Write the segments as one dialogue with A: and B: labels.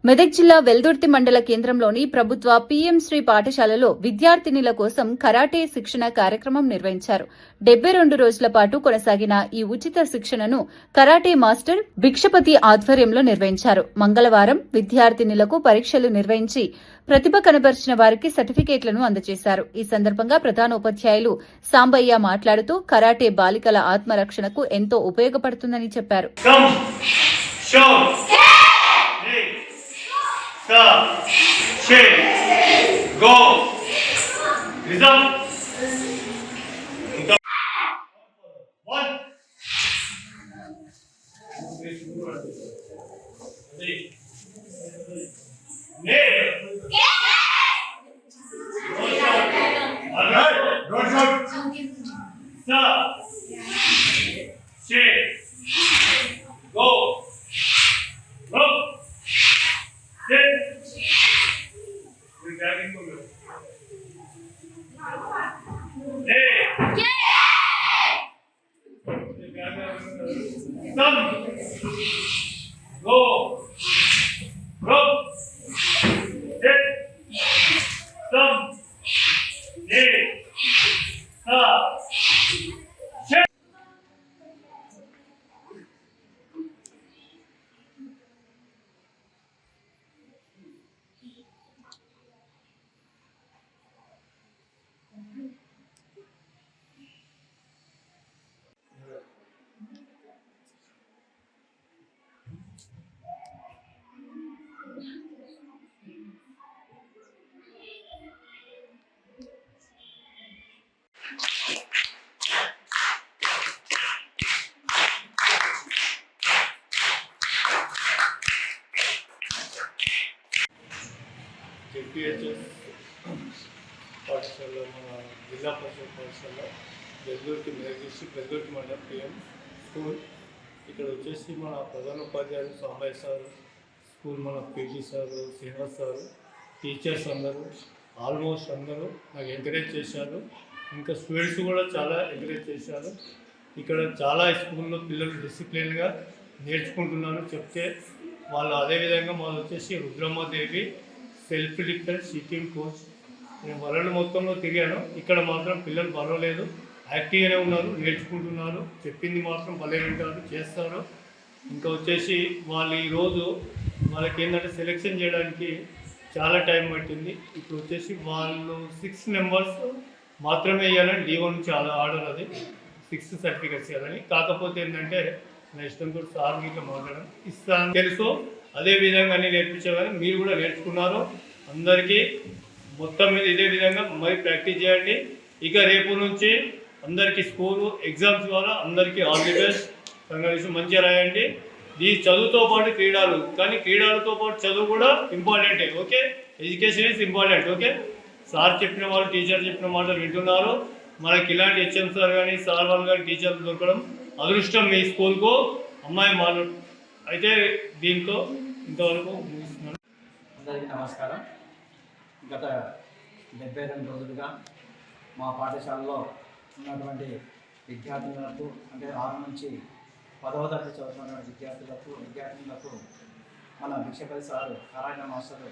A: మెదక్ జిల్లా వెల్దుర్తి మండల కేంద్రంలోని ప్రభుత్వ పీఎం శ్రీ పాఠశాలలో విద్యార్థినుల కోసం కరాటే శిక్షణ కార్యక్రమం నిర్వహించారు. 72 రోజుల పాటు కొనసాగిన ఈ ఉచిత శిక్షణను కరాటే మాస్టర్ భిక్షపతి ఆధ్వర్యంలో నిర్వహించారు. మంగళవారం విద్యార్థినులకు పరీక్షలు నిర్వహించి ప్రతిభ కనబరిచిన వారికి సర్టిఫికేట్లను అందజేశారు. ఈ సందర్భంగా ప్రధానోపాధ్యాయులు సాంబయ్య మాట్లాడుతూ కరాటే బాలికల ఆత్మరక్షణకు ఎంతో ఉపయోగపడుతుందని చెప్పారు.
B: Go! Result! One! Don't shout! Stop! Shake! Go! Go! Sit! We're gathering for you. Some go rope sit some
C: JPHS పాఠశాల మన జిల్లా పరిషత్ పాఠశాల వెల్దుర్తి మెదక్ డిస్ట్రిక్ట్ వెల్దుర్తి మండలం PM స్కూల్. ఇక్కడ వచ్చేసి మన ప్రధానోపాధ్యాయులు సాంబయ్య సార్, స్కూల్ మన PT sir, Srinivas sir, teachers అందరూ ఆల్మోస్ట్ అందరూ నాకు ఎంకరేజ్ చేశారు. ఇంకా స్టూడెంట్స్ కూడా చాలా ఎంకరేజ్ చేశారు. ఇక్కడ చాలా స్కూల్లో పిల్లలు డిసిప్లిన్గా నేర్చుకుంటున్నారు. చెప్తే వాళ్ళు అదేవిధంగా వాళ్ళు వచ్చేసి Rudrammadevi self defence sitting coach. నేను వరల్డ్ మొత్తంలో తిరిగాను. ఇక్కడ మాత్రం పిల్లలు పర్వాలేదు, యాక్టివ్గానే ఉన్నారు, నేర్చుకుంటున్నారు. చెప్పింది మాత్రం భలే వింటారు, చేస్తారు. ఇంకా వచ్చేసి వాళ్ళు ఈరోజు వాళ్ళకి ఏంటంటే సెలెక్షన్ చేయడానికి చాలా టైం పట్టింది. ఇప్పుడు వచ్చేసి వాళ్ళు 6 మెంబర్స్ మాత్రమే వేయాలని D1 నుంచి ఆర్డర్, అది 6 సర్టిఫికెట్స్ ఇవ్వాలని. కాకపోతే ఏంటంటే నా ఇష్టంతో సార్ ఇట్లా మాట్లాడడం ఇస్తాను తెలుసు. అదేవిధంగా అన్నీ నేర్పించేవారు, మీరు కూడా నేర్చుకున్నారు. అందరికీ మొత్తం మీద ఇదే విధంగా మరి ప్రాక్టీస్ చేయండి. ఇక రేపు నుంచి అందరికీ స్కూలు ఎగ్జామ్స్ ద్వారా అందరికీ ఆల్ ది బెస్ట్. కంగ్రాట్యులేషన్, మంచిగా రాయండి. ఈ చదువుతో పాటు క్రీడలు, కానీ క్రీడలతో పాటు చదువు కూడా ఇంపార్టెంటే. Okay, education is important. Okay, sir చెప్పిన వాళ్ళు, టీచర్ చెప్పిన మాటలు వింటున్నారు. మనకి ఇలాంటి HM సార్ కానీ సార్ వాళ్ళు కానీ టీచర్లు దొరకడం అదృష్టం మీ స్కూల్కు. అమ్మాయి మాలు అయితే దీంతో ఇంతవరకు ముగిస్తున్నాను.
D: అందరికీ నమస్కారం. గత 72 రోజులుగా మా పాఠశాలలో ఉన్నటువంటి విద్యార్థులకు, అంటే 6 నుంచి 10వ తరగతి చదువుతున్న విద్యార్థులకు మన భిక్షపతి సారు కరాటే మాస్టర్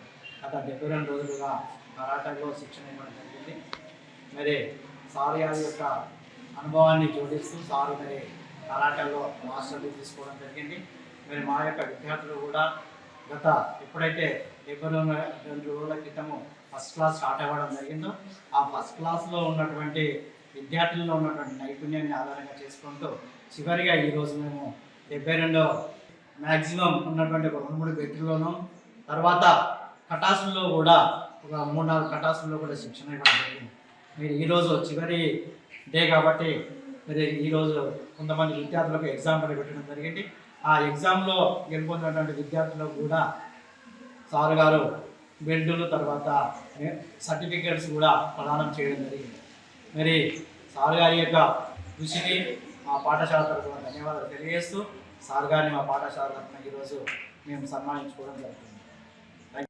D: గత 72 రోజులుగా కరాటేలో శిక్షణ ఇవ్వడం జరిగింది. మరి సార్ గారి యొక్క అనుభవాన్ని జోడిస్తూ సారు మరి కరాటేలో మాస్టర్లు తీసుకోవడం జరిగింది. మరి మా యొక్క విద్యార్థులు కూడా గత ఎప్పుడైతే 72 రోజుల క్రితము ఫస్ట్ క్లాస్ స్టార్ట్ అవ్వడం జరిగిందో, ఆ ఫస్ట్ క్లాస్లో ఉన్నటువంటి విద్యార్థుల్లో ఉన్నటువంటి నైపుణ్యాన్ని ఆధారంగా చేసుకుంటూ చివరిగా ఈరోజు మేము 72 మ్యాక్సిమం ఉన్నటువంటి ఒక 2-3 బెట్టుల్లోనూ, తర్వాత కటాసుల్లో కూడా ఒక 3-4 కటాసుల్లో కూడా శిక్షణ ఇవ్వడం జరిగింది. మీరు ఈరోజు చివరి డే కాబట్టి మరి ఈరోజు కొంతమంది విద్యార్థులకు ఎగ్జామ్ పెట్టడం జరిగింది. ఆ ఎగ్జామ్లో గెలుపొందినటువంటి విద్యార్థులకు కూడా సార్ గారు బెల్టులు, తర్వాత సర్టిఫికేట్స్ కూడా ప్రదానం చేయడం జరిగింది. మరి సార్ గారి యొక్క కృషికి మా పాఠశాల తరఫున ధన్యవాదాలు తెలియజేస్తూ సార్ గారిని మా పాఠశాల తరఫున ఈరోజు మేము సన్మానించుకోవడం జరుగుతుంది.